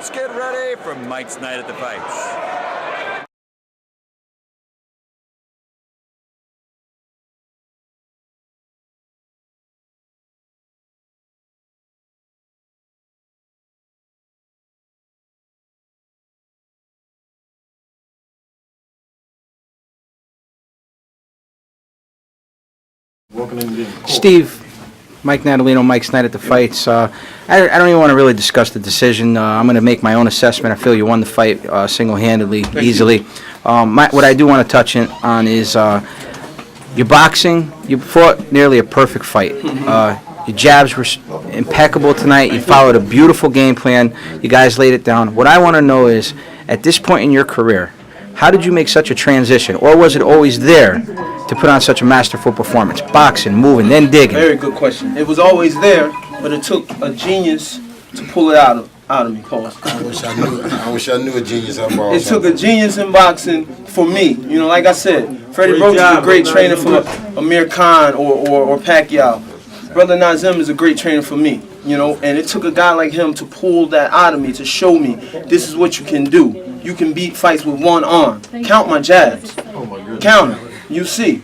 Let's get ready for Mike's Night at the Fights. Steve, Mike Natalino, Mike's Night at the Fights. I don't even want to really discuss the decision. I'm going to make my own assessment. I feel you won the fight single-handedly, easily. What I do want to touch on is your boxing. You fought nearly a perfect fight. Your jabs were impeccable tonight. You followed a beautiful game plan. You guys laid it down. What I want to know is, at this point in your career, how did you make such a transition? Or was it always there to put on such a masterful performance? Boxing, moving, then digging. Very good question. It was always there, but it took a genius to pull it out of me, Paul. I wish I knew a genius in boxing. It took a genius in boxing for me. You know, like I said, Freddie Roach is a great trainer for Amir Khan or Pacquiao. Brother Nazim is a great trainer for me. You know, and it took a guy like him to pull that out of me, to show me this is what you can do. You can beat fights with one arm. Count my jabs. Count them. You see.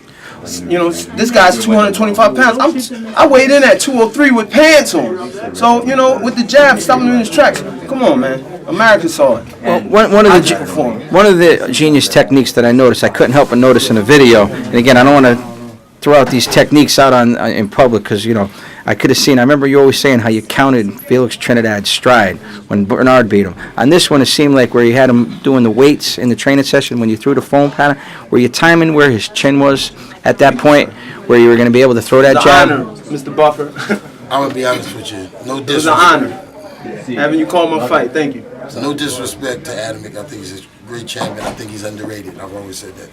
You know, this guy's 225 pounds. I weighed in at 203 with pants on. So, you know, with the jab, stopping him in his tracks. Come on, man. America saw it. Well, one of the genius techniques that I noticed, I couldn't help but notice in a video, and again, I don't want to throw out these techniques out in public because, you know, I could have seen. I remember you always saying how you counted Felix Trinidad's stride when Bernard beat him. On this one, it seemed like where you had him doing the weights in the training session when you threw the foam pattern, were you timing where his chin was at that point, where you were going to be able to throw that jab? Honor, Mr. Buffer. I'm going to be honest with you. No disrespect. It was an honor having you call my fight. Thank you. No disrespect to Adamic. I think he's a great champion. I think he's underrated. I've always said that.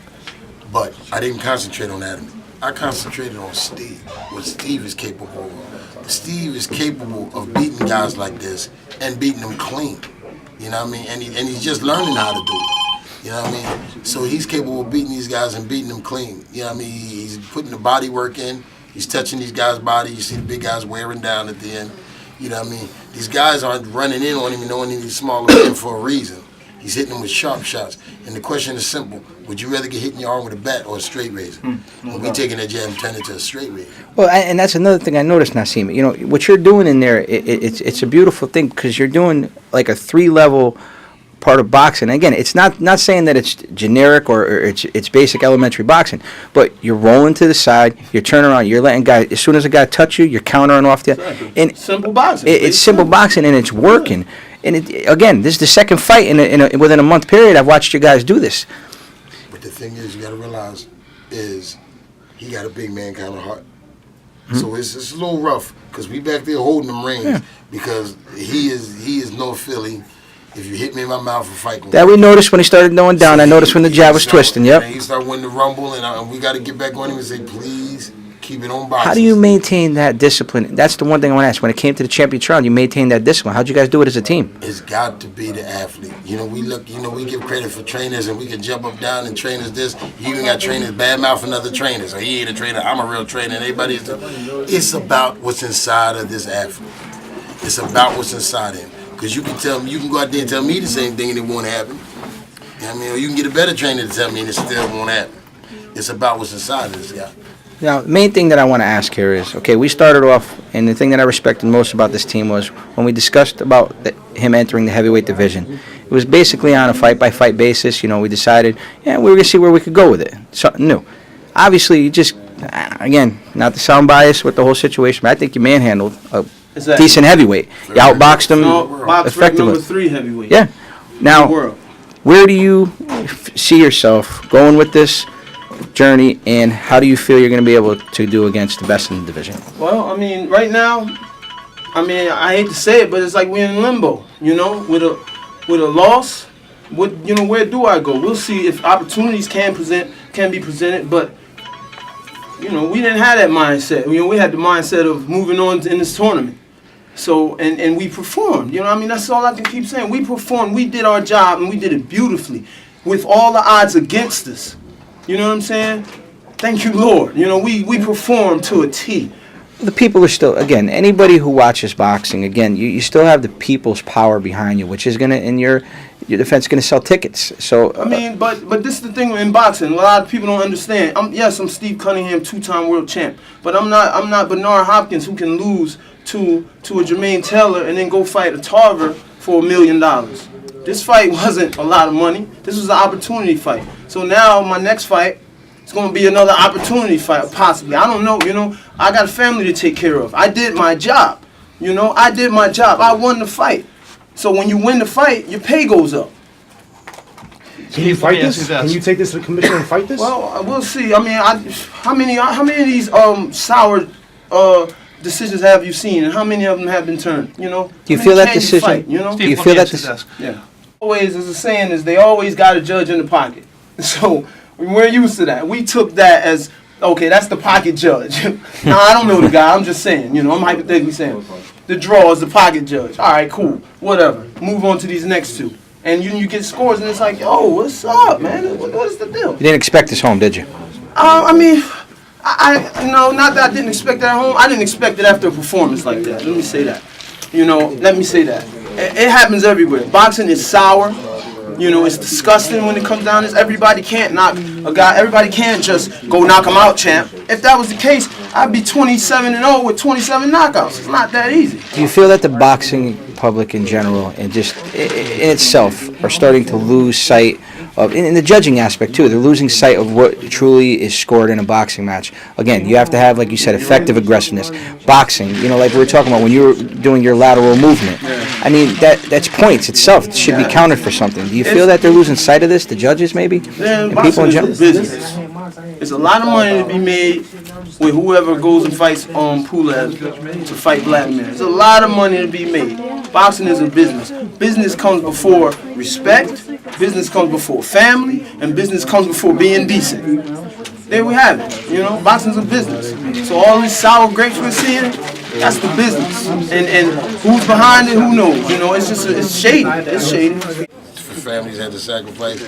But I didn't concentrate on Adamic. I concentrated on Steve, what Steve is capable of. Steve is capable of beating guys like this and beating them clean. You know what I mean? And he's just learning how to do it. You know what I mean? So he's capable of beating these guys and beating them clean. You know what I mean? He's putting the body work in. He's touching these guys' body. You see the big guys wearing down at the end. You know what I mean? These guys aren't running in on him and knowing he's smaller men for a reason. He's hitting them with sharp shots. And the question is simple. Would you rather get hit in your arm with a bat or a straight razor? Well, we taking that jab and turning it to a straight razor. Well, and that's another thing I noticed, Nassim. You know, what you're doing in there, it's a beautiful thing because you're doing like a 3-level part of boxing. Again, it's not saying that it's generic or it's basic elementary boxing, but you're rolling to the side, you're turning around, you're letting guys, as soon as a guy touch you, you're countering off the exactly. And simple boxing. It's simple boxing and it's working. And again, this is the second fight within a month period I've watched you guys do this. But the thing is, you got to realize is he got a big man kind of heart. So it's a little rough because we back there holding them reins because he is North Philly. If you hit me in my mouth for fighting. That we noticed when he started going down. I noticed when the jab was twisting. Yep. He started winning the rumble, and we got to get back on him and say, please keep it on boxing. How do you maintain that discipline? That's the one thing I want to ask. When it came to the championship round, you maintained that discipline. How'd you guys do it as a team? It's got to be the athlete. You know, we give credit for trainers, and we can jump up down and trainers this. You even got trainers badmouthing other trainers. Or he ain't a trainer. I'm a real trainer. And everybody is. It's about what's inside of this athlete. It's about what's inside him. Because you can go out there and tell me the same thing and it won't happen. You know what I mean? Or you can get a better trainer to tell me and it still won't happen. It's about what's inside of this guy. Now, the main thing that I want to ask here is, okay, we started off, and the thing that I respected most about this team was when we discussed about him entering the heavyweight division. It was basically on a fight-by-fight basis. You know, we decided, we were going to see where we could go with it. Something new. Obviously, you just, again, not to sound biased with the whole situation, but I think you manhandled a decent heavyweight. You outboxed him effectively. Number 3 heavyweight. Yeah. Now, where do you see yourself going with this journey, and how do you feel you're going to be able to do against the best in the division? Well, I mean, right now, I hate to say it, but it's like we're in limbo. You know, with a loss, where do I go? We'll see if opportunities can be presented, but. You know, we didn't have that mindset. You know, we had the mindset of moving on in this tournament. So, and we performed. You know what I mean? That's all I can keep saying. We performed. We did our job, and we did it beautifully with all the odds against us. You know what I'm saying? Thank you, Lord. You know, we performed to a T. The people are still, again, anybody who watches boxing, again, you still have the people's power behind you, which is going to, in your defense, going to sell tickets. So I mean, but this is the thing in boxing. A lot of people don't understand. I'm Steve Cunningham, 2-time world champ, but I'm not Bernard Hopkins, who can lose to a Jermaine Taylor and then go fight a Tarver for $1 million. This fight wasn't a lot of money. This was an opportunity fight. So now my next fight, it's going to be another opportunity fight, possibly. I don't know, I got a family to take care of. I did my job, I did my job. I won the fight. So when you win the fight, your pay goes up. Can you fight this? Can you take this to the commissioner and fight this? Well, we'll see. I mean, how many of these sour decisions have you seen, and how many of them have been turned? Do you feel that decision? Fight, Do you feel that decision? Yeah. Always, as a saying is, they always got a judge in the pocket. So we're used to that. We took that as, okay, that's the pocket judge. Now, I don't know the guy. I'm just saying, I'm hypothetically saying. The draw is the pocket judge. All right, cool, whatever. Move on to these next two. And you get scores, and it's like, yo, what's up, man? What is the deal? You didn't expect this home, did you? I mean, not that I didn't expect that at home. I didn't expect it after a performance like that. Let me say that. Let me say that. It happens everywhere. Boxing is sour. It's disgusting when it comes down to this. Everybody can't knock a guy. Everybody can't just go knock him out, champ. If that was the case, I'd be 27-0 with 27 knockouts. It's not that easy. Do you feel that the boxing public in general and just in itself are starting to lose sight of, in the judging aspect too, they're losing sight of what truly is scored in a boxing match? Again, you have to have, like you said, effective aggressiveness. Boxing, like we were talking about when you were doing your lateral movement. I mean, that's points itself. It should be counted for something. Do you feel that they're losing sight of this, the judges maybe? And people in general? Business. It's a lot of money to be made with whoever goes and fights Pulev to fight Vladimir. There's a lot of money to be made. Boxing is a business. Business comes before respect, business comes before family, and business comes before being decent. There we have it. Boxing's a business. So all these sour grapes we're seeing, that's the business. And who's behind it, who knows? It's shady. It's shady. Families had to sacrifice,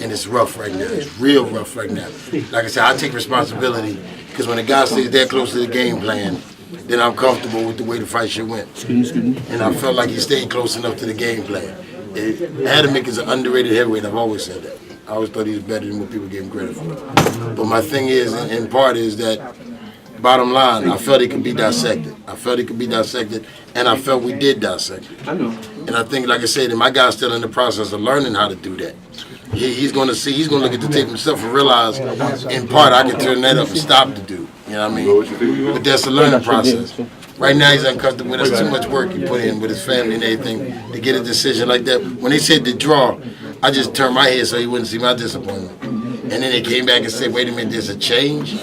and it's rough right now. It's real rough right now. Like I said, I take responsibility, because when a guy stays that close to the game plan, then I'm comfortable with the way the fight should went. And I felt like he stayed close enough to the game plan. Adamick is an underrated heavyweight. I've always said that. I always thought he was better than what people gave him credit for. But my thing is, in part, is that bottom line, I felt it could be dissected. And I felt we did dissect it. I know. And I think, like I said, my guy's still in the process of learning how to do that. He's going to look at the tape himself and realize, in part, I can turn that up and stop the dude. You know what I mean? But that's a learning process. Right now, he's uncomfortable with us. Too much work he put in with his family and everything to get a decision like that. When they said the draw, I just turned my head so he wouldn't see my disappointment. And then they came back and said, wait a minute, there's a change?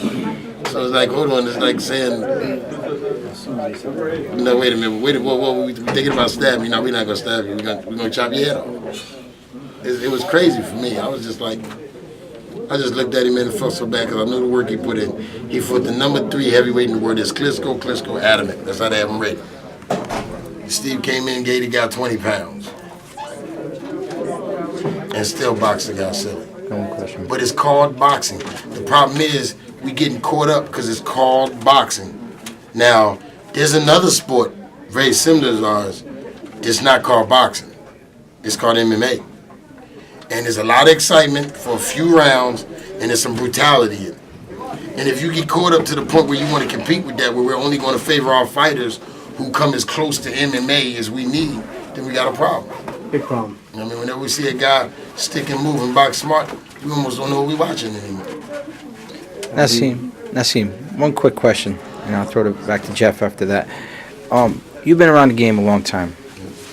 So it's like, hold on, it's like saying, no, wait a minute, whoa, we thinking about stabbing you. No, we're not going to stab you, we're going to chop your head off. It was crazy for me. I was just like, I just looked at him and felt so bad because I knew the work he put in. He fought the number 3 heavyweight in the world. It's Klitschko, Adamick. That's how they have him rated. Steve came in and gave the guy 20 pounds. And still boxing got silly. But it's called boxing. The problem is, we getting caught up because it's called boxing. Now, there's another sport very similar to ours. It's not called boxing. It's called MMA. And there's a lot of excitement for a few rounds, and there's some brutality in it. And if you get caught up to the point where you want to compete with that, where we're only going to favor our fighters who come as close to MMA as we need, then we got a problem. Big problem. I mean, whenever we see a guy stick and move and box smart, we almost don't know what we're watching anymore. Nassim, one quick question, and I'll throw it back to Jeff after that. You've been around the game a long time.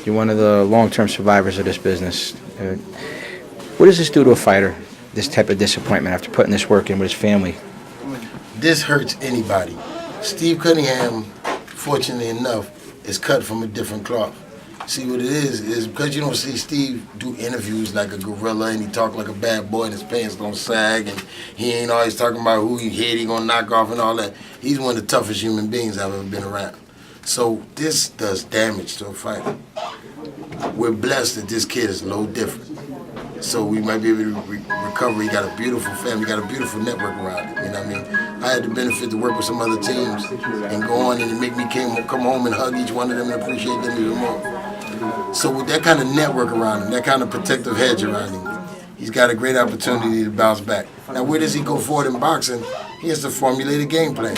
You're one of the long-term survivors of this business. What does this do to a fighter, this type of disappointment after putting this work in with his family? This hurts anybody. Steve Cunningham, fortunately enough, is cut from a different cloth. See, what it is because you don't see Steve do interviews like a gorilla and he talk like a bad boy and his pants don't sag and he ain't always talking about who he hit, he gonna knock off and all that. He's one of the toughest human beings I've ever been around. So this does damage to a fighter. We're blessed that this kid is a little different. So we might be able to recover. He got a beautiful family, got a beautiful network around him. You know what I mean? I had the benefit to work with some other teams and go on and make me come home and hug each one of them and appreciate them even more. So with that kind of network around him, that kind of protective hedge around him, he's got a great opportunity to bounce back. Now, where does he go forward in boxing? He has to formulate a game plan.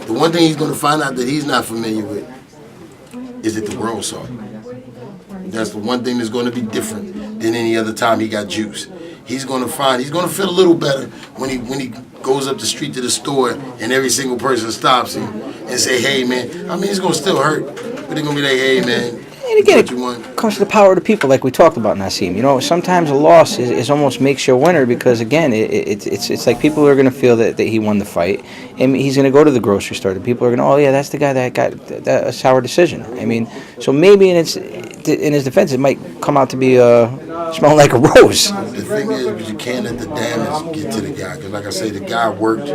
The one thing he's going to find out that he's not familiar with is that the world saw it. That's the one thing that's going to be different than any other time he got juice. He's going to feel a little better when he goes up the street to the store and every single person stops him and say, hey, man. I mean, it's going to still hurt, but they're going to be like, hey, man. And again, it comes to the power of the people, like we talked about, Nassim. You know, sometimes a loss is almost makes you a winner because, again, it's like people are going to feel that he won the fight, and he's going to go to the grocery store. The people are going to, oh yeah, that's the guy that got a sour decision. I mean, so maybe in his defense, it might come out to be smelling like a rose. The thing is, you can't let the damage get to the guy, because like I say, the guy worked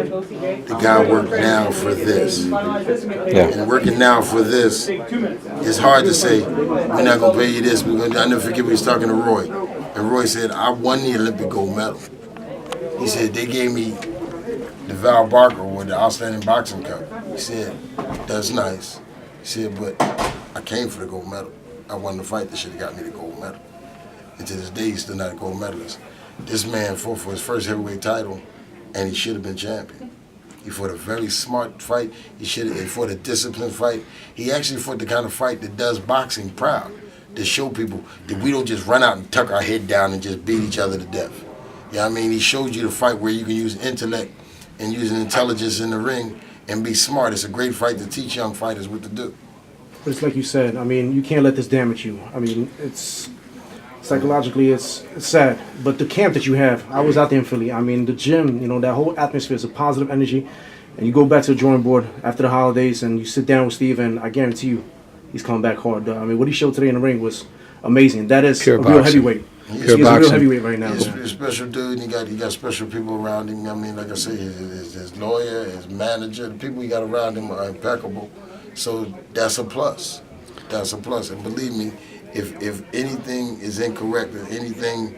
now for this. Yeah. And working now for this, it's hard to say, we're not going to pay you this. I never forget we was talking to Roy. And Roy said, I won the Olympic gold medal. He said, they gave me the Val Barker with the Outstanding Boxing Cup. He said, that's nice. He said, but I came for the gold medal. I won the fight that should have got me the gold medal. And to this day, he's still not a gold medalist. This man fought for his first heavyweight title, and he should have been champion. He fought a very smart fight. He fought a disciplined fight. He actually fought the kind of fight that does boxing proud, to show people that we don't just run out and tuck our head down and just beat each other to death. You know what I mean? He showed you the fight where you can use intellect and using intelligence in the ring and be smart. It's a great fight to teach young fighters what to do. But it's like you said, I mean, you can't let this damage you. I mean, psychologically, it's sad. But the camp that you have, I was out there in Philly. I mean, the gym, you know, that whole atmosphere is a positive energy. And you go back to the drawing board after the holidays and you sit down with Steve, and I guarantee you, he's coming back hard. I mean, what he showed today in the ring was amazing. That is Pure a boxing. real heavyweight. He's a real heavyweight right now. He's a special dude, and he got special people around him. I mean, like I say, his lawyer, his manager, the people he got around him are impeccable. So that's a plus. That's a plus. And believe me, if anything is incorrect or anything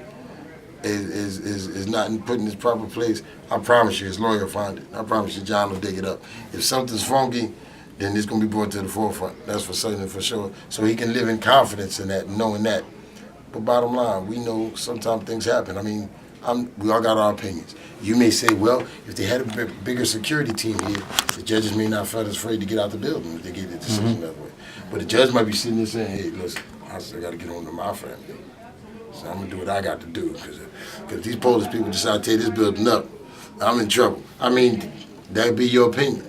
is not put in its proper place, I promise you his lawyer will find it. I promise you John will dig it up. If something's funky, then it's going to be brought to the forefront. That's for certain, for sure. So he can live in confidence in that, knowing that. But bottom line, we know sometimes things happen. I mean, we all got our opinions. You may say, well, if they had a bigger security team here, the judges may not feel as afraid to get out the building if they get the decision that way. But the judge might be sitting there saying, hey, listen, I still got to get on to my family. So I'm going to do what I got to do. Because if these Polish people decide to tear this building up, I'm in trouble. I mean, that would be your opinion.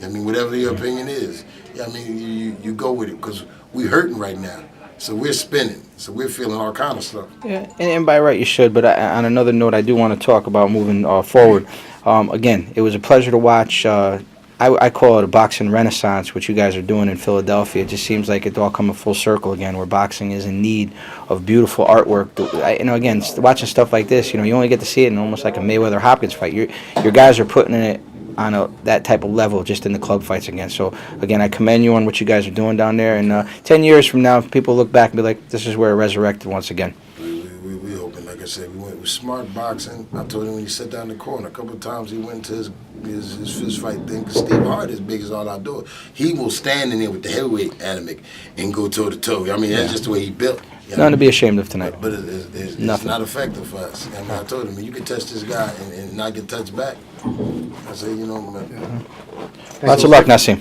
I mean, whatever your opinion is. I mean, you go with it, because we're hurting right now. So we're spinning. So we're feeling all kind of stuff. Yeah, and by right you should. But on another note, I do want to talk about moving forward. Again, it was a pleasure to watch. I call it a boxing renaissance, what you guys are doing in Philadelphia. It just seems like it's all coming full circle again, where boxing is in need of beautiful artwork. Again, watching stuff like this, you only get to see it in almost like a Mayweather-Hopkins fight. Your guys are putting it on that type of level just in the club fights again. So, again, I commend you on what you guys are doing down there. And 10 years from now, people look back and be like, this is where it resurrected once again. We hoping, like I said, we went with smart boxing. I told him when he sat down in the corner, a couple of times he went to his fist fight thing, because Steve Hart is big as all outdoors. He will stand in there with the heavyweight Adamic and go toe-to-toe. I mean, that's just the way he built. Nothing to be ashamed of tonight. But it's not effective for us. I mean, I told him, you can touch this guy and not get touched back. I said, man. Lots of luck, Nassim.